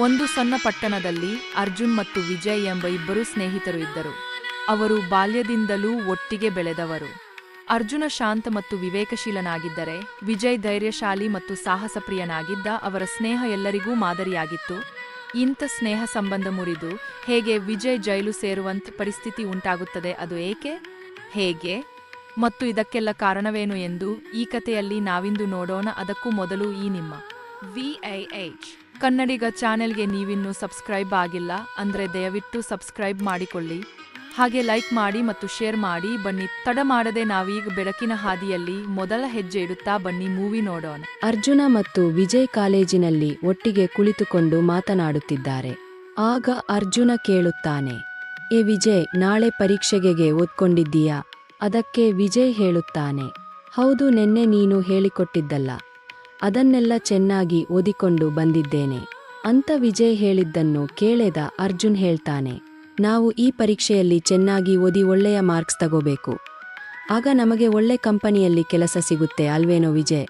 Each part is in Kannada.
ಒಂದು ಸಣ್ಣ ಪಟ್ಟಣದಲ್ಲಿ ಅರ್ಜುನ್ ಮತ್ತು ವಿಜಯ್ ಎಂಬ ಇಬ್ಬರು ಸ್ನೇಹಿತರು ಇದ್ದರು. ಅವರು ಬಾಲ್ಯದಿಂದಲೂ ಒಟ್ಟಿಗೆ ಬೆಳೆದವರು. ಅರ್ಜುನ ಶಾಂತ ಮತ್ತು ವಿವೇಕಶೀಲನಾಗಿದ್ದರೆ, ವಿಜಯ್ ಧೈರ್ಯಶಾಲಿ ಮತ್ತು ಸಾಹಸಪ್ರಿಯನಾಗಿದ್ದ. ಅವರ ಸ್ನೇಹ ಎಲ್ಲರಿಗೂ ಮಾದರಿಯಾಗಿತ್ತು. ಇಂಥ ಸ್ನೇಹ ಸಂಬಂಧ ಮುರಿದು ಹೇಗೆ ವಿಜಯ್ ಜೈಲು ಸೇರುವಂಥ ಪರಿಸ್ಥಿತಿ ಉಂಟಾಗುತ್ತದೆ, ಅದು ಏಕೆ, ಹೇಗೆ ಮತ್ತು ಇದಕ್ಕೆಲ್ಲ ಕಾರಣವೇನು ಎಂದು ಈ ಕಥೆಯಲ್ಲಿ ನಾವಿಂದು ನೋಡೋಣ. ಅದಕ್ಕೂ ಮೊದಲು ಈ ನಿಮ್ಮ VAH ಕನ್ನಡಿಗ ಚಾನೆಲ್ಗೆ ನೀವಿನ್ನೂ ಸಬ್ಸ್ಕ್ರೈಬ್ ಆಗಿಲ್ಲ ಅಂದ್ರೆ ದಯವಿಟ್ಟು ಸಬ್ಸ್ಕ್ರೈಬ್ ಮಾಡಿಕೊಳ್ಳಿ, ಹಾಗೆ ಲೈಕ್ ಮಾಡಿ ಮತ್ತು ಶೇರ್ ಮಾಡಿ. ಬನ್ನಿ, ತಡ ಮಾಡದೆ ನಾವೀಗ ಬೆಳಕಿನ ಹಾದಿಯಲ್ಲಿ ಮೊದಲ ಹೆಜ್ಜೆ ಇಡುತ್ತಾ ಬನ್ನಿ ಮೂವಿ ನೋಡೋಣ. ಅರ್ಜುನ ಮತ್ತು ವಿಜಯ್ ಕಾಲೇಜಿನಲ್ಲಿ ಒಟ್ಟಿಗೆ ಕುಳಿತುಕೊಂಡು ಮಾತನಾಡುತ್ತಿದ್ದಾರೆ. ಆಗ ಅರ್ಜುನ ಕೇಳುತ್ತಾನೆ, ಏ ವಿಜಯ್, ನಾಳೆ ಪರೀಕ್ಷೆಗೆ ಓದ್ಕೊಂಡಿದ್ದೀಯಾ? ಅದಕ್ಕೆ ವಿಜಯ್ ಹೇಳುತ್ತಾನೆ, ಹೌದು, ನೆನ್ನೆ ನೀನು ಹೇಳಿಕೊಟ್ಟಿದ್ದಲ್ಲ, ಅದನ್ನೆಲ್ಲ ಚೆನ್ನಾಗಿ ಓದಿಕೊಂಡು ಬಂದಿದ್ದೇನೆ ಅಂತ ವಿಜಯ್ ಹೇಳಿದ್ದನ್ನು ಕೇಳೆದ ಅರ್ಜುನ್ ಹೇಳ್ತಾನೆ, ನಾವು ಈ ಪರೀಕ್ಷೆಯಲ್ಲಿ ಚೆನ್ನಾಗಿ ಓದಿ ಒಳ್ಳೆಯ ಮಾರ್ಕ್ಸ್ ತಗೋಬೇಕು, ಆಗ ನಮಗೆ ಒಳ್ಳೆ ಕಂಪನಿಯಲ್ಲಿ ಕೆಲಸ ಸಿಗುತ್ತೆ ಅಲ್ವೇನೋ ವಿಜಯ್?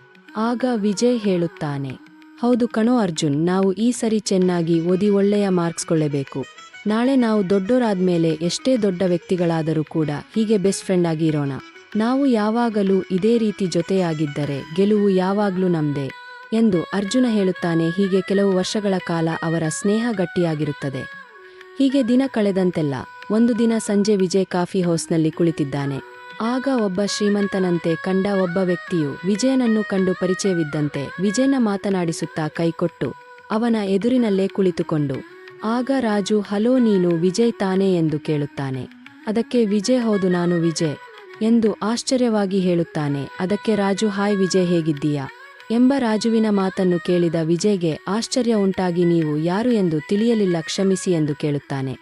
ಆಗ ವಿಜಯ್ ಹೇಳುತ್ತಾನೆ, ಹೌದು ಕಣೋ ಅರ್ಜುನ್, ನಾವು ಈ ಸರಿ ಚೆನ್ನಾಗಿ ಓದಿ ಒಳ್ಳೆಯ ಮಾರ್ಕ್ಸ್ ಕೊಳ್ಳಬೇಕು. ನಾಳೆ ನಾವು ದೊಡ್ಡೋರಾದ್ಮೇಲೆ ಎಷ್ಟೇ ದೊಡ್ಡ ವ್ಯಕ್ತಿಗಳಾದರೂ ಕೂಡ ಹೀಗೆ ಬೆಸ್ಟ್ ಫ್ರೆಂಡ್ ಆಗಿ ಇರೋಣ. ನಾವು ಯಾವಾಗಲೂ ಇದೇ ರೀತಿ ಜೊತೆಯಾಗಿದ್ದರೆ ಗೆಲುವು ಯಾವಾಗ್ಲೂ ನಮ್ದೇ ಎಂದು ಅರ್ಜುನ ಹೇಳುತ್ತಾನೆ. ಹೀಗೆ ಕೆಲವು ವರ್ಷಗಳ ಕಾಲ ಅವರ ಸ್ನೇಹ ಗಟ್ಟಿಯಾಗಿರುತ್ತದೆ. ಹೀಗೆ ದಿನ ಕಳೆದಂತೆಲ್ಲ ಒಂದು ದಿನ ಸಂಜೆ ವಿಜಯ್ ಕಾಫಿ ಹೌಸ್ನಲ್ಲಿ ಕುಳಿತಿದ್ದಾನೆ. ಆಗ ಒಬ್ಬ ಶ್ರೀಮಂತನಂತೆ ಕಂಡ ಒಬ್ಬ ವ್ಯಕ್ತಿಯು ವಿಜಯನನ್ನು ಕಂಡು ಪರಿಚಯವಿದ್ದಂತೆ ವಿಜಯನ ಮಾತನಾಡಿಸುತ್ತಾ ಕೈಕೊಟ್ಟು ಅವನ ಎದುರಿನಲ್ಲೇ ಕುಳಿತುಕೊಂಡು, ಆಗ ರಾಜು, ಹಲೋ, ನೀನು ವಿಜಯ್ ತಾನೇ ಎಂದು ಕೇಳುತ್ತಾನೆ. ಅದಕ್ಕೆ ವಿಜಯ್, ಹೌದು, ನಾನು ವಿಜಯ್ ಎಂದು ಆಶ್ಚರ್ಯವಾಗಿ ಹೇಳುತ್ತಾನೆ. ಅದಕ್ಕೆ ರಾಜು, ಹಾಯ್ ವಿಜಯ್, ಹೇಗಿದ್ದೀಯಾ ಎಂಬ ರಾಜುವಿನ ಮಾತನ್ನು ಕೇಳಿದ ವಿಜಯ್ಗೆ ಆಶ್ಚರ್ಯ ಉಂಟಾಗಿ, ನೀವು ಯಾರು ಎಂದು ತಿಳಿಯಲಿಲ್ಲ, ಕ್ಷಮಿಸಿ ಎಂದು ಕೇಳುತ್ತಾನೆ.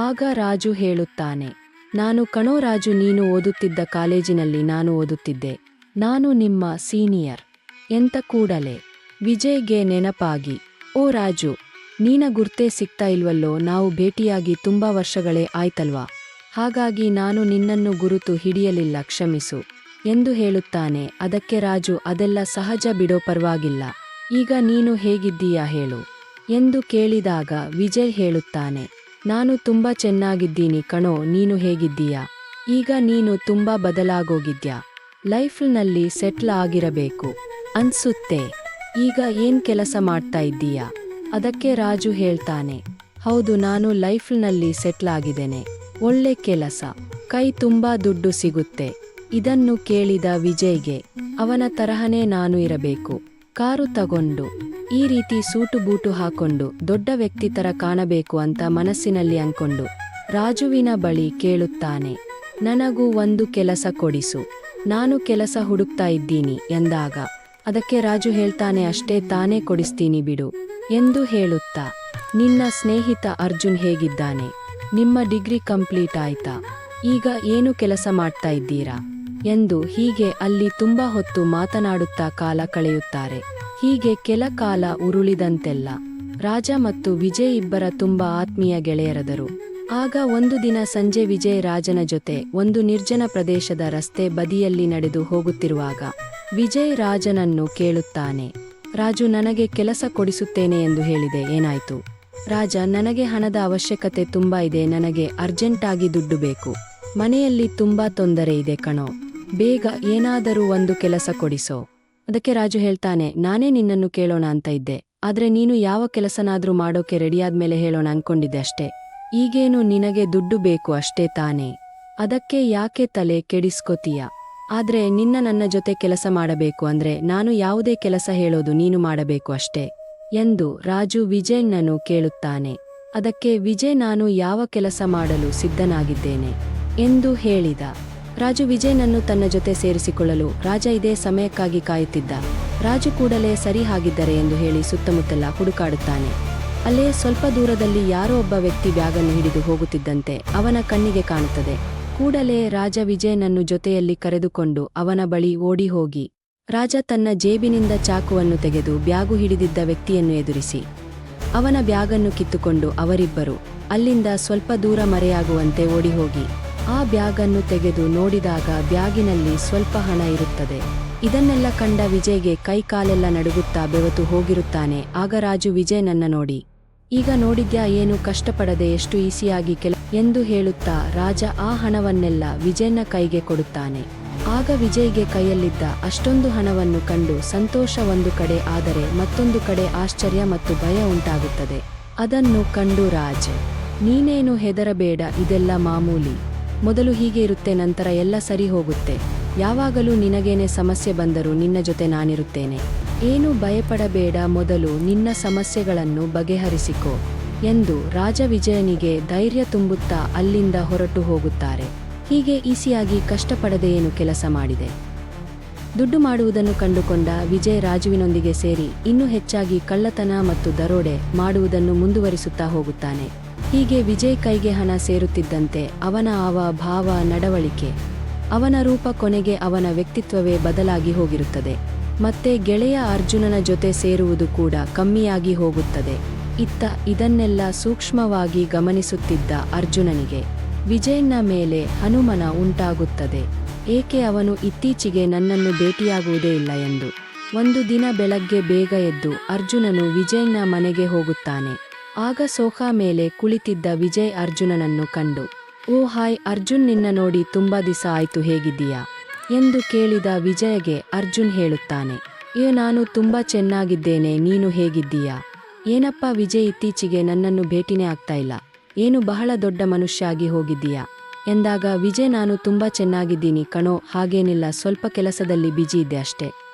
ಆಗ ರಾಜು ಹೇಳುತ್ತಾನೆ, ನಾನು ಕಣೋ ರಾಜು, ನೀನು ಓದುತ್ತಿದ್ದ ಕಾಲೇಜಿನಲ್ಲಿ ನಾನು ಓದುತ್ತಿದ್ದೆ, ನಾನು ನಿಮ್ಮ ಸೀನಿಯರ್ ಎಂತ ಕೂಡಲೇ ವಿಜಯ್ಗೆ ನೆನಪಾಗಿ, ಓ ರಾಜು, ನೀನ ಗುರ್ತೇ ಸಿಗ್ತಾ ಇಲ್ವಲ್ಲೋ, ನಾವು ಭೇಟಿಯಾಗಿ ತುಂಬಾ ವರ್ಷಗಳೇ ಆಯ್ತಲ್ವಾ, ಹಾಗಾಗಿ ನಾನು ನಿನ್ನನ್ನು ಗುರುತು ಹಿಡಿಯಲಿಲ್ಲ, ಕ್ಷಮಿಸು ಎಂದು ಹೇಳುತ್ತಾನೆ. ಅದಕ್ಕೆ ರಾಜು, ಅದೆಲ್ಲ ಸಹಜ ಬಿಡೋ, ಪರವಾಗಿಲ್ಲ, ಈಗ ನೀನು ಹೇಗಿದ್ದೀಯಾ ಹೇಳು ಎಂದು ಕೇಳಿದಾಗ ವಿಜಯ್ ಹೇಳುತ್ತಾನೆ, ನಾನು ತುಂಬಾ ಚೆನ್ನಾಗಿದ್ದೀನಿ ಕಣೋ, ನೀನು ಹೇಗಿದ್ದೀಯಾ? ಈಗ ನೀನು ತುಂಬಾ ಬದಲಾಗೋಗಿದ್ಯಾ, ಲೈಫ್ನಲ್ಲಿ ಸೆಟ್ಲ್ ಆಗಿರಬೇಕು ಅನ್ಸುತ್ತೆ, ಈಗ ಏನ್ ಕೆಲಸ ಮಾಡ್ತಾ ಇದ್ದೀಯಾ? ಅದಕ್ಕೆ ರಾಜು ಹೇಳ್ತಾನೆ, ಹೌದು, ನಾನು ಲೈಫ್ನಲ್ಲಿ ಸೆಟ್ಲ್ ಆಗಿದ್ದೇನೆ, ಒಳ್ಳೆ ಕೆಲಸ, ಕೈ ತುಂಬಾ ದುಡ್ಡು ಸಿಗುತ್ತೆ. ಇದನ್ನು ಕೇಳಿದ ವಿಜಯ್ಗೆ ಅವನ ತರಹನೇ ನಾನು ಇರಬೇಕು, ಕಾರು ತಗೊಂಡು ಈ ರೀತಿ ಸೂಟು ಬೂಟು ಹಾಕೊಂಡು ದೊಡ್ಡ ವ್ಯಕ್ತಿ ತರ ಕಾಣಬೇಕು ಅಂತ ಮನಸ್ಸಿನಲ್ಲಿ ಅಂದ್ಕೊಂಡು ರಾಜುವಿನ ಬಳಿ ಕೇಳುತ್ತಾನೆ, ನನಗೂ ಒಂದು ಕೆಲಸ ಕೊಡಿಸು, ನಾನು ಕೆಲಸ ಹುಡುಕ್ತಾ ಇದ್ದೀನಿ ಎಂದಾಗ ಅದಕ್ಕೆ ರಾಜು ಹೇಳ್ತಾನೆ, ಅಷ್ಟೇ ತಾನೇ ಕೊಡಿಸ್ತೀನಿ ಬಿಡು ಎಂದು ಹೇಳುತ್ತಾ, ನಿನ್ನ ಸ್ನೇಹಿತ ಅರ್ಜುನ್ ಹೇಗಿದ್ದಾನೆ? ನಿಮ್ಮ ಡಿಗ್ರಿ ಕಂಪ್ಲೀಟ್ ಆಯ್ತಾ? ಈಗ ಏನು ಕೆಲಸ ಮಾಡ್ತಾ ಇದ್ದೀರಾ ಎಂದು ಹೀಗೆ ಅಲ್ಲಿ ತುಂಬಾ ಹೊತ್ತು ಮಾತನಾಡುತ್ತಾ ಕಾಲ ಕಳೆಯುತ್ತಾರೆ. ಹೀಗೆ ಕೆಲ ಕಾಲ ಉರುಳಿದಂತೆಲ್ಲ ರಾಜ ಮತ್ತು ವಿಜಯ್ ಇಬ್ಬರ ತುಂಬಾ ಆತ್ಮೀಯ ಗೆಳೆಯರದರು. ಆಗ ಒಂದು ದಿನ ಸಂಜೆ ವಿಜಯ್ ರಾಜನ ಜೊತೆ ಒಂದು ನಿರ್ಜನ ಪ್ರದೇಶದ ರಸ್ತೆ ಬದಿಯಲ್ಲಿ ನಡೆದು ಹೋಗುತ್ತಿರುವಾಗ ವಿಜಯ್ ರಾಜನನ್ನು ಕೇಳುತ್ತಾನೆ, ರಾಜು, ನನಗೆ ಕೆಲಸ ಕೊಡಿಸುತ್ತೇನೆ ಎಂದು ಹೇಳಿದೆ, ಏನಾಯ್ತು? ರಾಜ, ನನಗೆ ಹಣದ ಅವಶ್ಯಕತೆ ತುಂಬಾ ಇದೆ, ನನಗೆ ಅರ್ಜೆಂಟಾಗಿ ದುಡ್ಡು ಬೇಕು, ಮನೆಯಲ್ಲಿ ತುಂಬಾ ತೊಂದರೆ ಇದೆ ಕಣೋ, ಬೇಗ ಏನಾದರೂ ಒಂದು ಕೆಲಸ ಕೊಡಿಸೋ. ಅದಕ್ಕೆ ರಾಜು ಹೇಳ್ತಾನೆ, ನಾನೇ ನಿನ್ನನ್ನು ಕೇಳೋಣ ಅಂತ ಇದ್ದೆ, ಆದ್ರೆ ನೀನು ಯಾವ ಕೆಲಸನಾದ್ರೂ ಮಾಡೋಕೆ ರೆಡಿಯಾದ್ಮೇಲೆ ಹೇಳೋಣ ಅನ್ಕೊಂಡಿದ್ದೆ ಅಷ್ಟೇ. ಈಗೇನು ನಿನಗೆ ದುಡ್ಡು ಬೇಕು ಅಷ್ಟೇ ತಾನೇ? ಅದಕ್ಕೆ ಯಾಕೆ ತಲೆ ಕೆಡಿಸ್ಕೋತೀಯ? ಆದ್ರೆ ನನ್ನ ಜೊತೆ ಕೆಲಸ ಮಾಡಬೇಕು ಅಂದ್ರೆ ನಾನು ಯಾವುದೇ ಕೆಲಸ ಹೇಳೋದು ನೀನು ಮಾಡಬೇಕು ಅಷ್ಟೇ ಎಂದು ರಾಜು ವಿಜಯ್ನನ್ನು ಕೇಳುತ್ತಾನೆ. ಅದಕ್ಕೆ ವಿಜಯ್, ನಾನು ಯಾವ ಕೆಲಸ ಮಾಡಲು ಸಿದ್ಧನಾಗಿದ್ದೇನೆ ಎಂದು ಹೇಳಿದ. ರಾಜು ವಿಜಯ್ನನ್ನು ತನ್ನ ಜೊತೆ ಸೇರಿಸಿಕೊಳ್ಳಲು ರಾಜ ಇದೇ ಸಮಯಕ್ಕಾಗಿ ಕಾಯುತ್ತಿದ್ದ. ರಾಜು ಕೂಡಲೇ ಸರಿ ಹಾಗಿದ್ದರೆ ಎಂದು ಹೇಳಿ ಸುತ್ತಮುತ್ತಲ ಹುಡುಕಾಡುತ್ತಾನೆ. ಅಲ್ಲೇ ಸ್ವಲ್ಪ ದೂರದಲ್ಲಿ ಯಾರೋ ಒಬ್ಬ ವ್ಯಕ್ತಿ ಬ್ಯಾಗನ್ನು ಹಿಡಿದು ಹೋಗುತ್ತಿದ್ದಂತೆ ಅವನ ಕಣ್ಣಿಗೆ ಕಾಣುತ್ತದೆ. ಕೂಡಲೇ ರಾಜ ವಿಜಯ್ನನ್ನು ಜೊತೆಯಲ್ಲಿ ಕರೆದುಕೊಂಡು ಅವನ ಬಳಿ ಓಡಿ ಹೋಗಿ ರಾಜ ತನ್ನ ಜೇಬಿನಿಂದ ಚಾಕುವನ್ನು ತೆಗೆದು ಬ್ಯಾಗು ಹಿಡಿದಿದ್ದ ವ್ಯಕ್ತಿಯನ್ನು ಎದುರಿಸಿ ಅವನ ಬ್ಯಾಗನ್ನು ಕಿತ್ತುಕೊಂಡು ಅವರಿಬ್ಬರು ಅಲ್ಲಿಂದ ಸ್ವಲ್ಪ ದೂರ ಮರೆಯಾಗುವಂತೆ ಓಡಿಹೋಗಿ ಆ ಬ್ಯಾಗನ್ನು ತೆಗೆದು ನೋಡಿದಾಗ ಬ್ಯಾಗಿನಲ್ಲಿ ಸ್ವಲ್ಪ ಹಣ ಇರುತ್ತದೆ. ಇದನ್ನೆಲ್ಲ ಕಂಡ ವಿಜಯ್ಗೆ ಕೈ ಕಾಲೆಲ್ಲ ನಡುಗುತ್ತಾ ಬೆವತು ಹೋಗಿರುತ್ತಾನೆ. ಆಗ ರಾಜು ವಿಜಯ್ನನ್ನ ನೋಡಿ, ಈಗ ನೋಡಿದ್ಯಾ ಏನು ಕಷ್ಟಪಡದೆ ಎಷ್ಟು ಈಸಿಯಾಗಿ ಎಂದು ಹೇಳುತ್ತಾ ರಾಜ ಆ ಹಣವನ್ನೆಲ್ಲ ವಿಜಯ್ನ ಕೈಗೆ ಕೊಡುತ್ತಾನೆ. ಆಗ ವಿಜಯ್ಗೆ ಕೈಯಲ್ಲಿದ್ದ ಅಷ್ಟೊಂದು ಹಣವನ್ನು ಕಂಡು ಸಂತೋಷ ಒಂದು ಕಡೆ ಆದರೆ ಮತ್ತೊಂದು ಕಡೆ ಆಶ್ಚರ್ಯ ಮತ್ತು ಭಯ ಉಂಟಾಗುತ್ತದೆ. ಅದನ್ನು ಕಂಡು ರಾಜ್, ನೀನೇನು ಹೆದರಬೇಡ, ಇದೆಲ್ಲ ಮಾಮೂಲಿ. ಮೊದಲು ಹೀಗೆ ಇರುತ್ತೆ, ನಂತರ ಎಲ್ಲ ಸರಿ ಹೋಗುತ್ತೆ. ಯಾವಾಗಲೂ ನಿನಗೇನೆ ಸಮಸ್ಯೆ ಬಂದರೂ ನಿನ್ನ ಜೊತೆ ನಾನಿರುತ್ತೇನೆ. ಏನು ಭಯಪಡಬೇಡ, ಮೊದಲು ನಿನ್ನ ಸಮಸ್ಯೆಗಳನ್ನು ಬಗೆಹರಿಸಿಕೋ ಎಂದು ರಾಜ ವಿಜಯನಿಗೆ ಧೈರ್ಯ ತುಂಬುತ್ತಾ ಅಲ್ಲಿಂದ ಹೊರಟು ಹೋಗುತ್ತಾರೆ. ಹೀಗೆ ಈಸಿಯಾಗಿ ಕಷ್ಟಪಡದೆ ಏನು ಕೆಲಸ ಮಾಡಿದೆ. ದುಡ್ಡು ಮಾಡುವುದನ್ನು ಕಂಡುಕೊಂಡ ವಿಜಯ್ ರಾಜುವಿನೊಂದಿಗೆ ಸೇರಿ ಇನ್ನೂ ಹೆಚ್ಚಾಗಿ ಕಳ್ಳತನ ಮತ್ತು ದರೋಡೆ ಮಾಡುವುದನ್ನು ಮುಂದುವರಿಸುತ್ತಾ ಹೋಗುತ್ತಾನೆ. ಹೀಗೆ ವಿಜಯ್ ಕೈಗೆ ಹಣ ಸೇರುತ್ತಿದ್ದಂತೆ ಅವನ ಭಾವ, ನಡವಳಿಕೆ, ಅವನ ರೂಪ, ಕೊನೆಗೆ ಅವನ ವ್ಯಕ್ತಿತ್ವವೇ ಬದಲಾಗಿ ಹೋಗಿರುತ್ತದೆ. ಮತ್ತೆ ಗೆಳೆಯ ಅರ್ಜುನನ ಜೊತೆ ಸೇರುವುದು ಕೂಡ ಕಮ್ಮಿಯಾಗಿ ಹೋಗುತ್ತದೆ. ಇತ್ತ ಇದನ್ನೆಲ್ಲ ಸೂಕ್ಷ್ಮವಾಗಿ ಗಮನಿಸುತ್ತಿದ್ದ ಅರ್ಜುನನಿಗೆ ವಿಜಯ್ನ ಮೇಲೆ ಅನುಮಾನ ಉಂಟಾಗುತ್ತದೆ. ಏಕೆ ಅವನು ಇತ್ತೀಚೆಗೆ ನನ್ನನ್ನು ಭೇಟಿಯಾಗುವುದೇ ಇಲ್ಲ ಎಂದು. ಒಂದು ದಿನ ಬೆಳಗ್ಗೆ ಬೇಗ ಎದ್ದು ಅರ್ಜುನನು ವಿಜಯ್ನ ಮನೆಗೆ ಹೋಗುತ್ತಾನೆ. ಆಗ ಸೋಫಾ ಮೇಲೆ ಕುಳಿತಿದ್ದ ವಿಜಯ್ ಅರ್ಜುನನನ್ನು ಕಂಡು, ಓ ಹಾಯ್ ಅರ್ಜುನ್, ನಿನ್ನ ನೋಡಿ ತುಂಬಾ ದಿಸ ಆಯ್ತು, ಹೇಗಿದ್ದೀಯಾ ಎಂದು ಕೇಳಿದ ವಿಜಯ್ಗೆ ಅರ್ಜುನ್ ಹೇಳುತ್ತಾನೆ, ನಾನು ತುಂಬಾ ಚೆನ್ನಾಗಿದ್ದೇನೆ, ನೀನು ಹೇಗಿದ್ದೀಯಾ? ಏನಪ್ಪ ವಿಜಯ್, ಇತ್ತೀಚೆಗೆ ನನ್ನನ್ನು ಭೇಟಿನೇ ಆಗ್ತಾ ಇಲ್ಲ, ಏನು ಬಹಳ ದೊಡ್ಡ ಮನುಷ್ಯ ಆಗಿ ಹೋಗಿದ್ದೀಯಾ ಎಂದಾಗ ವಿಜಯ್, ನಾನು ತುಂಬಾ ಚೆನ್ನಾಗಿದ್ದೀನಿ ಕಣೋ, ಹಾಗೇನಿಲ್ಲ, ಸ್ವಲ್ಪ ಕೆಲಸದಲ್ಲಿ ಬಿಜಿ ಇದ್ದೆ ಅಷ್ಟೇ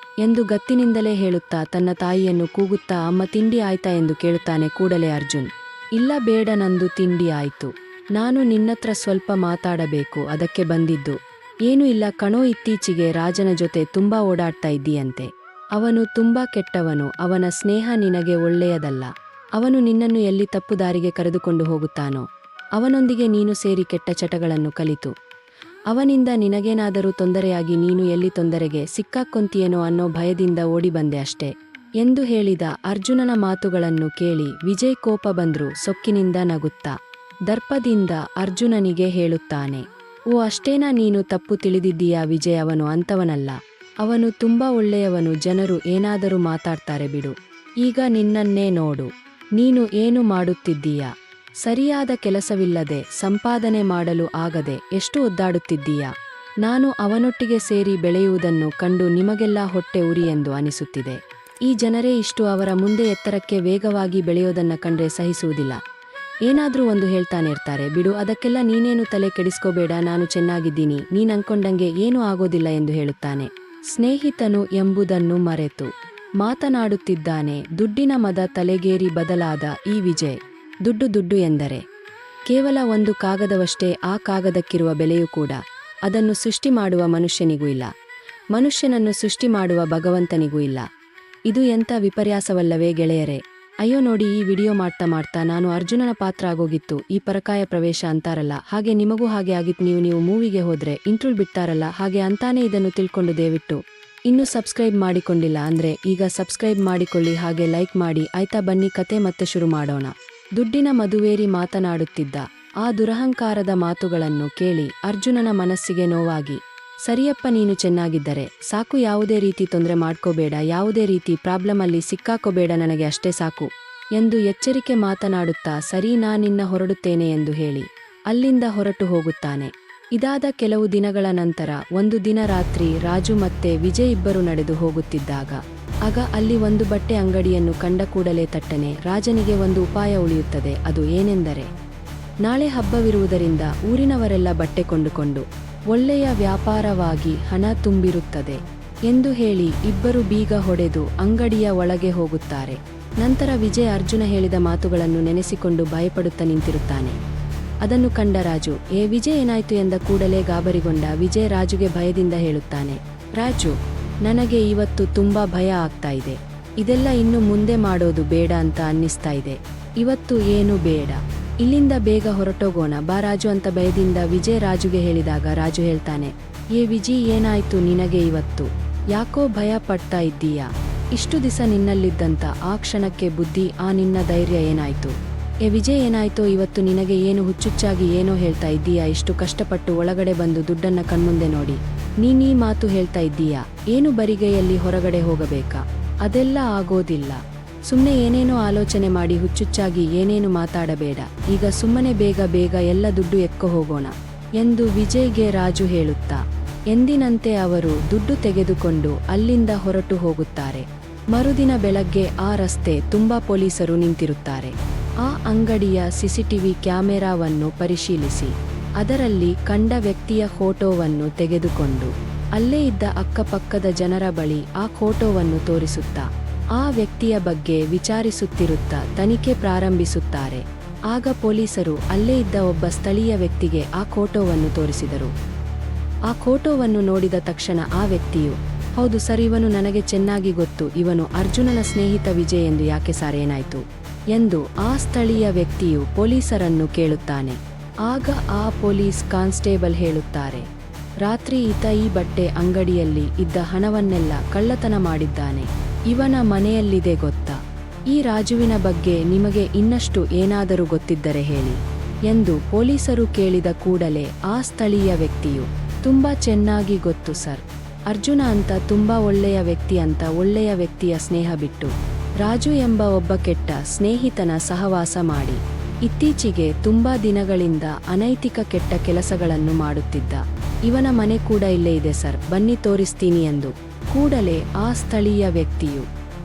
ಎಂದು ಗತ್ತಿನಿಂದಲೇ ಹೇಳುತ್ತಾ ತನ್ನ ತಾಯಿಯನ್ನು ಕೂಗುತ್ತಾ, ಅಮ್ಮ ತಿಂಡಿ ಆಯ್ತಾ ಎಂದು ಕೇಳುತ್ತಾನೆ. ಕೂಡಲೇ ಅರ್ಜುನ್, ಇಲ್ಲ ಬೇಡ, ನಂದು ತಿಂಡಿ ಆಯ್ತು, ನಾನು ನಿನ್ನತ್ರ ಸ್ವಲ್ಪ ಮಾತಾಡಬೇಕು, ಅದಕ್ಕೆ ಬಂದಿದ್ದು. ಏನೂ ಇಲ್ಲ ಕಣೋ, ಇತ್ತೀಚೆಗೆ ರಾಜನ ಜೊತೆ ತುಂಬಾ ಓಡಾಡ್ತಾ ಇದ್ದೀಯಂತೆ. ಅವನು ತುಂಬಾ ಕೆಟ್ಟವನು, ಅವನ ಸ್ನೇಹ ನಿನಗೆ ಒಳ್ಳೆಯದಲ್ಲ. ಅವನು ನಿನ್ನನ್ನು ಎಲ್ಲಿ ತಪ್ಪು ದಾರಿಗೆ ಕರೆದುಕೊಂಡು ಹೋಗುತ್ತಾನೋ ಅವನೊಂದಿಗೆ ನೀನು ಸೇರಿ ಕೆಟ್ಟ ಚಟಗಳನ್ನು ಕಲಿತು ಅವನಿಂದ ನಿನಗೇನಾದರೂ ತೊಂದರೆಯಾಗಿ ನೀನು ಎಲ್ಲಿ ತೊಂದರೆಗೆ ಸಿಕ್ಕಾಕ್ಕೊಂತೀಯೇನೋ ಅನ್ನೋ ಭಯದಿಂದ ಓಡಿ ಬಂದೆ ಅಷ್ಟೇ ಎಂದು ಹೇಳಿದ ಅರ್ಜುನನ ಮಾತುಗಳನ್ನು ಕೇಳಿ ವಿಜಯ್ ಕೋಪ ಬಂದ್ರು ಸೊಕ್ಕಿನಿಂದ ನಗುತ್ತಾ ದರ್ಪದಿಂದ ಅರ್ಜುನನಿಗೆ ಹೇಳುತ್ತಾನೆ, ಓ ಅಷ್ಟೇನಾ, ನೀನು ತಪ್ಪು ತಿಳಿದಿದ್ದೀಯಾ ವಿಜಯ್, ಅವನು ಅಂತವನಲ್ಲ, ಅವನು ತುಂಬಾ ಒಳ್ಳೆಯವನು, ಜನರು ಏನಾದರೂ ಮಾತಾಡ್ತಾರೆ ಬಿಡು. ಈಗ ನಿನ್ನನ್ನೇ ನೋಡು, ನೀನು ಏನು ಮಾಡುತ್ತಿದ್ದೀಯಾ? ಸರಿಯಾದ ಕೆಲಸವಿಲ್ಲದೆ ಸಂಪಾದನೆ ಮಾಡಲು ಆಗದೆ ಎಷ್ಟು ಒದ್ದಾಡುತ್ತಿದ್ದೀಯಾ? ನಾನು ಅವನೊಟ್ಟಿಗೆ ಸೇರಿ ಬೆಳೆಯುವುದನ್ನು ಕಂಡು ನಿಮಗೆಲ್ಲ ಹೊಟ್ಟೆ ಉರಿ ಎಂದು ಅನಿಸುತ್ತಿದೆ. ಈ ಜನರೇ ಇಷ್ಟು ಅವರ ಮುಂದೆ ಎತ್ತರಕ್ಕೆ ವೇಗವಾಗಿ ಬೆಳೆಯೋದನ್ನ ಕಂಡ್ರೆ ಸಹಿಸುವುದಿಲ್ಲ. ಏನಾದ್ರೂ ಒಂದು ಹೇಳ್ತಾನೆ ಇರ್ತಾರೆ, ಬಿಡು, ಅದಕ್ಕೆಲ್ಲ ನೀನೇನು ತಲೆ ಕೆಡಿಸ್ಕೋಬೇಡ, ನಾನು ಚೆನ್ನಾಗಿದ್ದೀನಿ, ನೀನ್ ಅನ್ಕೊಂಡಂಗೆ ಏನೂ ಆಗೋದಿಲ್ಲ ಎಂದು ಹೇಳುತ್ತಾನೆ. ಸ್ನೇಹಿತನು ಎಂಬುದನ್ನು ಮರೆತು ಮಾತನಾಡುತ್ತಿದ್ದಾನೆ. ದುಡ್ಡಿನ ಮದ ತಲೆಗೇರಿ ಬದಲಾದ ಈ ವಿಜಯ್, ದುಡ್ಡು ಎಂದರೆ ಕೇವಲ ಒಂದು ಕಾಗದವಷ್ಟೇ, ಆ ಕಾಗದಕ್ಕಿರುವ ಬೆಲೆಯೂ ಕೂಡ ಅದನ್ನು ಸೃಷ್ಟಿ ಮಾಡುವ ಮನುಷ್ಯನಿಗೂ ಇಲ್ಲ, ಮನುಷ್ಯನನ್ನು ಸೃಷ್ಟಿ ಮಾಡುವ ಭಗವಂತನಿಗೂ ಇಲ್ಲ. ಇದು ಎಂಥ ವಿಪರ್ಯಾಸವಲ್ಲವೇ ಗೆಳೆಯರೇ? ಅಯ್ಯೋ ನೋಡಿ, ಈ ವಿಡಿಯೋ ಮಾಡ್ತಾ ನಾನು ಅರ್ಜುನನ ಪಾತ್ರ ಆಗೋಗಿತ್ತು. ಈ ಪರಕಾಯ ಪ್ರವೇಶ ಅಂತಾರಲ್ಲ, ಹಾಗೆ ನಿಮಗೂ ಹಾಗೆ ಆಗಿತ್ತು. ನೀವು ಮೂವಿಗೆ ಹೋದ್ರೆ ಇಂಟ್ರೂಲ್ ಬಿಡ್ತಾರಲ್ಲ, ಹಾಗೆ ಅಂತಾನೆ ಇದನ್ನು ತಿಳ್ಕೊಂಡು ದಯವಿಟ್ಟು ಇನ್ನೂ ಸಬ್ಸ್ಕ್ರೈಬ್ ಮಾಡಿಕೊಂಡಿಲ್ಲ ಅಂದ್ರೆ ಈಗ ಸಬ್ಸ್ಕ್ರೈಬ್ ಮಾಡಿಕೊಳ್ಳಿ, ಹಾಗೆ ಲೈಕ್ ಮಾಡಿ. ಆಯ್ತಾ, ಬನ್ನಿ ಕತೆ ಮತ್ತೆ ಶುರು ಮಾಡೋಣ. ದುಡ್ಡಿನ ಮದುವೇರಿ ಮಾತನಾಡುತ್ತಿದ್ದ ಆ ದುರಹಂಕಾರದ ಮಾತುಗಳನ್ನು ಕೇಳಿ ಅರ್ಜುನನ ಮನಸ್ಸಿಗೆ ನೋವಾಗಿ, ಸರಿಯಪ್ಪ, ನೀನು ಚೆನ್ನಾಗಿದ್ದರೆ ಸಾಕು, ಯಾವುದೇ ರೀತಿ ತೊಂದರೆ ಮಾಡ್ಕೋಬೇಡ, ಯಾವುದೇ ರೀತಿ ಪ್ರಾಬ್ಲಮ್ ಅಲ್ಲಿ ಸಿಕ್ಕಾಕೋಬೇಡ, ನನಗೆ ಅಷ್ಟೇ ಸಾಕು ಎಂದು ಎಚ್ಚರಿಕೆ ಮಾತನಾಡುತ್ತಾ, ಸರಿ, ನಾನಿನ್ನ ಹೊರಡುತ್ತೇನೆ ಎಂದು ಹೇಳಿ ಅಲ್ಲಿಂದ ಹೊರಟು ಹೋಗುತ್ತಾನೆ. ಇದಾದ ಕೆಲವು ದಿನಗಳ ನಂತರ ಒಂದು ದಿನ ರಾತ್ರಿ ರಾಜು ಮತ್ತೆ ವಿಜಯ್ ಇಬ್ಬರು ನಡೆದು ಹೋಗುತ್ತಿದ್ದಾಗ ಆಗ ಅಲ್ಲಿ ಒಂದು ಬಟ್ಟೆ ಅಂಗಡಿಯನ್ನು ಕಂಡ ಕೂಡಲೇ ತಟ್ಟನೆ ರಾಜನಿಗೆ ಒಂದು ಉಪಾಯ ಉಳಿಯುತ್ತದೆ. ಅದು ಏನೆಂದರೆ, ನಾಳೆ ಹಬ್ಬವಿರುವುದರಿಂದ ಊರಿನವರೆಲ್ಲ ಬಟ್ಟೆ ಕೊಂಡುಕೊಂಡು ಒಳ್ಳೆಯ ವ್ಯಾಪಾರವಾಗಿ ಹಣ ತುಂಬಿರುತ್ತದೆ ಎಂದು ಹೇಳಿ ಇಬ್ಬರು ಬೀಗ ಹೊಡೆದು ಅಂಗಡಿಯ ಒಳಗೆ ಹೋಗುತ್ತಾರೆ. ನಂತರ ವಿಜಯ್ ಅರ್ಜುನ ಹೇಳಿದ ಮಾತುಗಳನ್ನು ನೆನೆಸಿಕೊಂಡು ಭಯಪಡುತ್ತಾ ನಿಂತಿರುತ್ತಾನೆ. ಅದನ್ನು ಕಂಡ ರಾಜು, ವಿಜಯ್ ಏನಾಯ್ತು ಎಂದ ಕೂಡಲೇ ಗಾಬರಿಗೊಂಡ ವಿಜಯ್ ರಾಜುಗೆ ಭಯದಿಂದ ಹೇಳುತ್ತಾನೆ, ರಾಜು, ನನಗೆ ಇವತ್ತು ತುಂಬಾ ಭಯ ಆಗ್ತಾ ಇದೆ. ಇದೆಲ್ಲ ಇನ್ನು ಮುಂದೆ ಮಾಡೋದು ಬೇಡ ಅಂತ ಅನ್ನಿಸ್ತಾ ಇದೆ. ಇವತ್ತು ಏನು ಬೇಡ, ಇಲ್ಲಿಂದ ಬೇಗ ಹೊರಟೋಗೋಣ ಬಾ ರಾಜು ಅಂತ ಭಯದಿಂದ ವಿಜಯ್ ರಾಜುಗೆ ಹೇಳಿದಾಗ ರಾಜು ಹೇಳ್ತಾನೆ, ವಿಜಯ್, ಏನಾಯ್ತು ನಿನಗೆ ಇವತ್ತು? ಯಾಕೋ ಭಯ ಪಡ್ತಾ ಇದ್ದೀಯಾ? ಇಷ್ಟು ದಿಸ ನಿನ್ನಲ್ಲಿದ್ದಂತ ಆ ಕ್ಷಣಕ್ಕೆ ಬುದ್ಧಿ, ಆ ನಿನ್ನ ಧೈರ್ಯ ಏನಾಯ್ತು? ವಿಜಯ್, ಏನಾಯ್ತೋ ಇವತ್ತು ನಿನಗೆ? ಏನು ಹುಚ್ಚುಚ್ಚಾಗಿ ಏನೋ ಹೇಳ್ತಾ ಇದ್ದೀಯಾ? ಇಷ್ಟು ಕಷ್ಟಪಟ್ಟು ಒಳಗಡೆ ಬಂದು ದುಡ್ಡನ್ನ ಕಣ್ಮುಂದೆ ನೋಡಿ ನೀನೀ ಮಾತು ಹೇಳ್ತಾ ಇದ್ದೀಯಾ? ಏನು ಬರಿಗೈಯಲ್ಲಿ ಹೊರಗಡೆ ಹೋಗಬೇಕಾ? ಅದೆಲ್ಲ ಆಗೋದಿಲ್ಲ. ಸುಮ್ಮನೆ ಏನೇನೋ ಆಲೋಚನೆ ಮಾಡಿ ಹುಚ್ಚುಚ್ಚಾಗಿ ಏನೇನು ಮಾತಾಡಬೇಡ, ಈಗ ಸುಮ್ಮನೆ ಬೇಗ ಬೇಗ ಎಲ್ಲ ದುಡ್ಡು ಎಕ್ಕೊ ಹೋಗೋಣ ಎಂದು ವಿಜಯ್ಗೆ ರಾಜು ಹೇಳುತ್ತಾ ಎಂದಿನಂತೆ ಅವರು ದುಡ್ಡು ತೆಗೆದುಕೊಂಡು ಅಲ್ಲಿಂದ ಹೊರಟು ಹೋಗುತ್ತಾರೆ. ಮರುದಿನ ಬೆಳಗ್ಗೆ ಆ ರಸ್ತೆ ತುಂಬಾ ಪೊಲೀಸರು ನಿಂತಿರುತ್ತಾರೆ. ಆ ಅಂಗಡಿಯ ಸಿಸಿಟಿವಿ ಕ್ಯಾಮೆರಾವನ್ನು ಪರಿಶೀಲಿಸಿ ಅದರಲ್ಲಿ ಕಂಡ ವ್ಯಕ್ತಿಯ ಫೋಟೋವನ್ನು ತೆಗೆದುಕೊಂಡು ಅಲ್ಲೇ ಇದ್ದ ಅಕ್ಕಪಕ್ಕದ ಜನರ ಬಳಿ ಆ ಫೋಟೋವನ್ನು ತೋರಿಸುತ್ತಾ ಆ ವ್ಯಕ್ತಿಯ ಬಗ್ಗೆ ವಿಚಾರಿಸುತ್ತಿರುತ್ತಾ ತನಿಖೆ ಪ್ರಾರಂಭಿಸುತ್ತಾರೆ. ಆಗ ಪೊಲೀಸರು ಅಲ್ಲೇ ಇದ್ದ ಒಬ್ಬ ಸ್ಥಳೀಯ ವ್ಯಕ್ತಿಗೆ ಆ ಫೋಟೋವನ್ನು ತೋರಿಸಿದರು. ಆ ಫೋಟೋವನ್ನು ನೋಡಿದ ತಕ್ಷಣ ಆ ವ್ಯಕ್ತಿಯು, ಹೌದು ಸರ್, ಇವನು ನನಗೆ ಚೆನ್ನಾಗಿ ಗೊತ್ತು, ಇವನು ಅರ್ಜುನನ ಸ್ನೇಹಿತ ವಿಜಯ್ ಎಂದು. ಯಾಕೆ ಸರ್, ಏನಾಯ್ತು ಎಂದು ಆ ಸ್ಥಳೀಯ ವ್ಯಕ್ತಿಯು ಪೊಲೀಸರನ್ನು ಕೇಳುತ್ತಾನೆ. ಆಗ ಆ ಪೊಲೀಸ್ ಕಾನ್ಸ್ಟೇಬಲ್ ಹೇಳುತ್ತಾರೆ, ರಾತ್ರಿ ಈತ ಈ ಬಟ್ಟೆ ಅಂಗಡಿಯಲ್ಲಿ ಇದ್ದ ಹಣವನ್ನೆಲ್ಲ ಕಳ್ಳತನ ಮಾಡಿದ್ದಾನೆ. ಇವನ ಮನೆಯಲ್ಲಿದೆ ಗೊತ್ತಾ? ಈ ರಾಜುವಿನ ಬಗ್ಗೆ ನಿಮಗೆ ಇನ್ನಷ್ಟು ಏನಾದರೂ ಗೊತ್ತಿದ್ದರೆ ಹೇಳಿ ಎಂದು ಪೊಲೀಸರು ಕೇಳಿದ ಕೂಡಲೇ ಆ ಸ್ಥಳೀಯ ವ್ಯಕ್ತಿಯು, ತುಂಬಾ ಚೆನ್ನಾಗಿ ಗೊತ್ತು ಸರ್, ಅರ್ಜುನ ಅಂತ ತುಂಬಾ ಒಳ್ಳೆಯ ವ್ಯಕ್ತಿ ಅಂತ. ಒಳ್ಳೆಯ ವ್ಯಕ್ತಿಯ ಸ್ನೇಹ ಬಿಟ್ಟು ರಾಜು ಎಂಬ ಒಬ್ಬ ಕೆಟ್ಟ ಸ್ನೇಹಿತನ ಸಹವಾಸ ಮಾಡಿ ಇತ್ತೀಚೆಗೆ ತುಂಬಾ ದಿನಗಳಿಂದ ಅನೈತಿಕ ಕೆಟ್ಟ ಕೆಲಸಗಳನ್ನು ಮಾಡುತ್ತಿದ್ದ. ಇವನ ಮನೆ ಕೂಡ ಇಲ್ಲೇ ಇದೆ ಸರ್, ಬನ್ನಿ ತೋರಿಸ್ತೀನಿ ಎಂದು ಕೂಡಲೇ ಆ ಸ್ಥಳೀಯ ವ್ಯಕ್ತಿಯು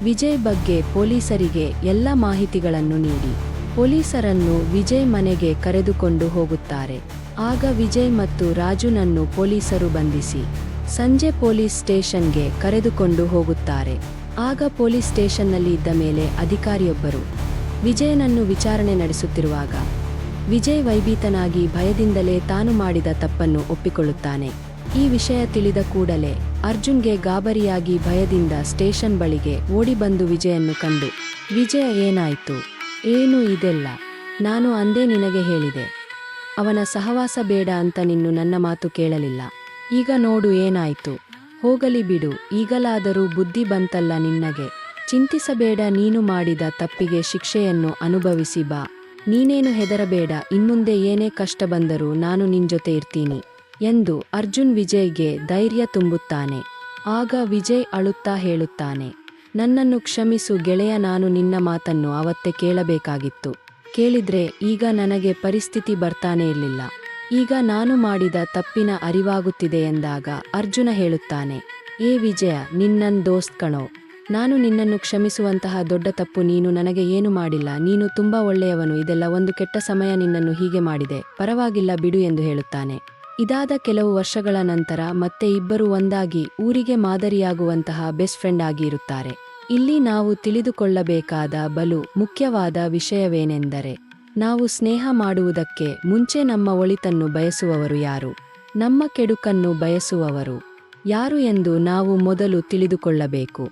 ವಿಜಯ್ ಬಗ್ಗೆ ಪೊಲೀಸರಿಗೆ ಎಲ್ಲ ಮಾಹಿತಿಗಳನ್ನು ನೀಡಿ ಪೊಲೀಸರನ್ನು ವಿಜಯ್ ಮನೆಗೆ ಕರೆದುಕೊಂಡು ಹೋಗುತ್ತಾರೆ. ಆಗ ವಿಜಯ್ ಮತ್ತು ರಾಜುನನ್ನು ಪೊಲೀಸರು ಬಂಧಿಸಿ ಸಂಜೆ ಪೊಲೀಸ್ ಸ್ಟೇಷನ್ಗೆ ಕರೆದುಕೊಂಡು ಹೋಗುತ್ತಾರೆ. ಆಗ ಪೊಲೀಸ್ ಸ್ಟೇಷನ್ನಲ್ಲಿ ಇದ್ದ ಮೇಲೆ ಅಧಿಕಾರಿಯೊಬ್ಬರು ವಿಜಯನನ್ನು ವಿಚಾರಣೆ ನಡೆಸುತ್ತಿರುವಾಗ ವಿಜಯ್ ವೈಭೀತನಾಗಿ ಭಯದಿಂದಲೇ ತಾನು ಮಾಡಿದ ತಪ್ಪನ್ನು ಒಪ್ಪಿಕೊಳ್ಳುತ್ತಾನೆ. ಈ ವಿಷಯ ತಿಳಿದ ಕೂಡಲೇ ಅರ್ಜುನ್ಗೆ ಗಾಬರಿಯಾಗಿ ಭಯದಿಂದ ಸ್ಟೇಷನ್ ಬಳಿಗೆ ಓಡಿ ಬಂದು ವಿಜಯನ್ನು ಕಂಡು, ವಿಜಯ ಏನಾಯ್ತು, ಏನು ಇದೆಲ್ಲ, ನಾನು ಅಂದೇ ನಿನಗೆ ಹೇಳಿದೆ, ಅವನ ಸಹವಾಸ ಬೇಡ ಅಂತ ನಿನ್ನು ನನ್ನ ಮಾತು ಕೇಳಲಿಲ್ಲ, ಈಗ ನೋಡು ಏನಾಯ್ತು, ಹೋಗಲಿ ಬಿಡು, ಈಗಲಾದರೂ ಬುದ್ಧಿ ಬಂತಲ್ಲ ನಿನ್ನಗೆ, ಚಿಂತಿಸಬೇಡ, ನೀನು ಮಾಡಿದ ತಪ್ಪಿಗೆ ಶಿಕ್ಷೆಯನ್ನು ಅನುಭವಿಸಿ ಬಾ, ನೀನೇನು ಹೆದರಬೇಡ, ಇನ್ಮುಂದೆ ಏನೇ ಕಷ್ಟ ಬಂದರೂ ನಾನು ನಿನ್ಜೊತೆ ಇರ್ತೀನಿ ಎಂದು ಅರ್ಜುನ್ ವಿಜಯ್ಗೆ ಧೈರ್ಯ ತುಂಬುತ್ತಾನೆ. ಆಗ ವಿಜಯ್ ಅಳುತ್ತಾ ಹೇಳುತ್ತಾನೆ, ನನ್ನನ್ನು ಕ್ಷಮಿಸು ಗೆಳೆಯ, ನಾನು ನಿನ್ನ ಮಾತನ್ನು ಅವತ್ತೇ ಕೇಳಬೇಕಾಗಿತ್ತು, ಕೇಳಿದ್ರೆ ಈಗ ನನಗೆ ಪರಿಸ್ಥಿತಿ ಬರ್ತಾನೆ ಇರಲಿಲ್ಲ, ಈಗ ನಾನು ಮಾಡಿದ ತಪ್ಪಿನ ಅರಿವಾಗುತ್ತಿದೆ ಎಂದಾಗ ಅರ್ಜುನ ಹೇಳುತ್ತಾನೆ, ಏ ವಿಜಯ, ನಿನ್ನನ್ ದೋಸ್ತ್ ಕಣೋ, ನಾನು ನಿನ್ನನ್ನು ಕ್ಷಮಿಸುವಂತಹ ದೊಡ್ಡ ತಪ್ಪು ನೀನು ನನಗೆ ಏನು ಮಾಡಿಲ್ಲ, ನೀನು ತುಂಬಾ ಒಳ್ಳೆಯವನು, ಇದೆಲ್ಲ ಒಂದು ಕೆಟ್ಟ ಸಮಯ ನಿನ್ನನ್ನು ಹೀಗೆ ಮಾಡಿದೆ, ಪರವಾಗಿಲ್ಲ ಬಿಡು ಎಂದು ಹೇಳುತ್ತಾನೆ. ಇದಾದ ಕೆಲವು ವರ್ಷಗಳ ನಂತರ ಮತ್ತೆ ಇಬ್ಬರು ಒಂದಾಗಿ ಊರಿಗೆ ಮಾದರಿಯಾಗುವಂತಹ ಬೆಸ್ಟ್ ಫ್ರೆಂಡ್ ಆಗಿ ಇರುತ್ತಾರೆ. ಇಲ್ಲಿ ನಾವು ತಿಳಿದುಕೊಳ್ಳಬೇಕಾದ ಬಲು ಮುಖ್ಯವಾದ ವಿಷಯವೇನೆಂದರೆ, ನಾವು ಸ್ನೇಹ ಮಾಡುವುದಕ್ಕೆ ಮುಂಚೆ ನಮ್ಮ ಒಳಿತನ್ನು ಬಯಸುವವರು ಯಾರು, ನಮ್ಮ ಕೆಡುಕನ್ನು ಬಯಸುವವರು ಯಾರು ಎಂದು ನಾವು ಮೊದಲು ತಿಳಿದುಕೊಳ್ಳಬೇಕು.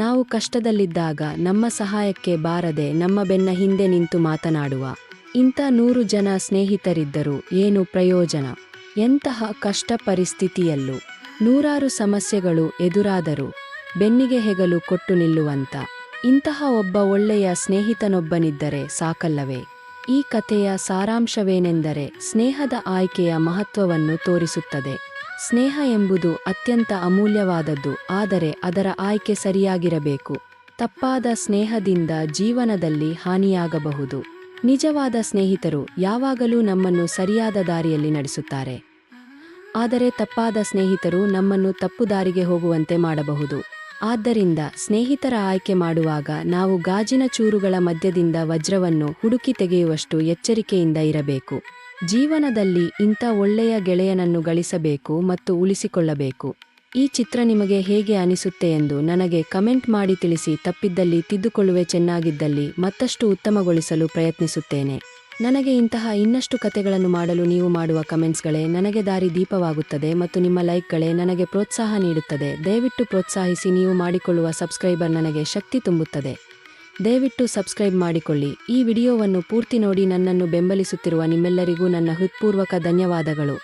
ನಾವು ಕಷ್ಟದಲ್ಲಿದ್ದಾಗ ನಮ್ಮ ಸಹಾಯಕ್ಕೆ ಬಾರದೆ ನಮ್ಮ ಬೆನ್ನ ಹಿಂದೆ ನಿಂತು ಮಾತನಾಡುವ ಇಂಥ 100 ಜನ ಸ್ನೇಹಿತರಿದ್ದರೂ ಏನು ಪ್ರಯೋಜನ? ಎಂತಹ ಕಷ್ಟ ಪರಿಸ್ಥಿತಿಯಲ್ಲೂ ನೂರಾರು ಸಮಸ್ಯೆಗಳು ಎದುರಾದರೂ ಬೆನ್ನಿಗೆ ಹೆಗಲು ಕೊಟ್ಟು ನಿಲ್ಲುವಂತ ಇಂತಹ ಒಬ್ಬ ಒಳ್ಳೆಯ ಸ್ನೇಹಿತನೊಬ್ಬನಿದ್ದರೆ ಸಾಕಲ್ಲವೇ? ಈ ಕಥೆಯ ಸಾರಾಂಶವೇನೆಂದರೆ, ಸ್ನೇಹದ ಆಯ್ಕೆಯ ಮಹತ್ವವನ್ನು ತೋರಿಸುತ್ತದೆ. ಸ್ನೇಹ ಎಂಬುದು ಅತ್ಯಂತ ಅಮೂಲ್ಯವಾದದ್ದು, ಆದರೆ ಅದರ ಆಯ್ಕೆ ಸರಿಯಾಗಿರಬೇಕು. ತಪ್ಪಾದ ಸ್ನೇಹದಿಂದ ಜೀವನದಲ್ಲಿ ಹಾನಿಯಾಗಬಹುದು. ನಿಜವಾದ ಸ್ನೇಹಿತರು ಯಾವಾಗಲೂ ನಮ್ಮನ್ನು ಸರಿಯಾದ ದಾರಿಯಲ್ಲಿ ನಡೆಸುತ್ತಾರೆ, ಆದರೆ ತಪ್ಪಾದ ಸ್ನೇಹಿತರು ನಮ್ಮನ್ನು ತಪ್ಪು ದಾರಿಗೆ ಹೋಗುವಂತೆ ಮಾಡಬಹುದು. ಆದ್ದರಿಂದ ಸ್ನೇಹಿತರ ಆಯ್ಕೆ ಮಾಡುವಾಗ ನಾವು ಗಾಜಿನ ಚೂರುಗಳ ಮಧ್ಯದಿಂದ ವಜ್ರವನ್ನು ಹುಡುಕಿ ತೆಗೆಯುವಷ್ಟು ಎಚ್ಚರಿಕೆಯಿಂದ ಇರಬೇಕು. ಜೀವನದಲ್ಲಿ ಇಂಥ ಒಳ್ಳೆಯ ಗೆಳೆಯನನ್ನು ಗಳಿಸಬೇಕು ಮತ್ತು ಉಳಿಸಿಕೊಳ್ಳಬೇಕು. ಈ ಚಿತ್ರ ನಿಮಗೆ ಹೇಗೆ ಅನಿಸುತ್ತೆ ಎಂದು ನನಗೆ ಕಮೆಂಟ್ ಮಾಡಿ ತಿಳಿಸಿ. ತಪ್ಪಿದ್ದಲ್ಲಿ ತಿದ್ದುಕೊಳ್ಳುವೆ, ಚೆನ್ನಾಗಿದ್ದಲ್ಲಿ ಮತ್ತಷ್ಟು ಉತ್ತಮಗೊಳಿಸಲು ಪ್ರಯತ್ನಿಸುತ್ತೇನೆ. ನನಗೆ ಇಂತಹ ಇನ್ನಷ್ಟು ಕಥೆಗಳನ್ನು ಮಾಡಲು ನೀವು ಮಾಡುವ ಕಮೆಂಟ್ಸ್ಗಳೇ ನನಗೆ ದಾರಿ ದೀಪವಾಗುತ್ತದೆ ಮತ್ತು ನಿಮ್ಮ ಲೈಕ್ಗಳೇ ನನಗೆ ಪ್ರೋತ್ಸಾಹ ನೀಡುತ್ತದೆ. ದಯವಿಟ್ಟು ಪ್ರೋತ್ಸಾಹಿಸಿ. ನೀವು ಮಾಡಿಕೊಳ್ಳುವ ಸಬ್ಸ್ಕ್ರೈಬರ್ ನನಗೆ ಶಕ್ತಿ ತುಂಬುತ್ತದೆ. ದಯವಿಟ್ಟು ಸಬ್ಸ್ಕ್ರೈಬ್ ಮಾಡಿಕೊಳ್ಳಿ. ಈ ವಿಡಿಯೋವನ್ನು ಪೂರ್ತಿ ನೋಡಿ ನನ್ನನ್ನು ಬೆಂಬಲಿಸುತ್ತಿರುವ ನಿಮ್ಮೆಲ್ಲರಿಗೂ ನನ್ನ ಹೃತ್ಪೂರ್ವಕ ಧನ್ಯವಾದಗಳು.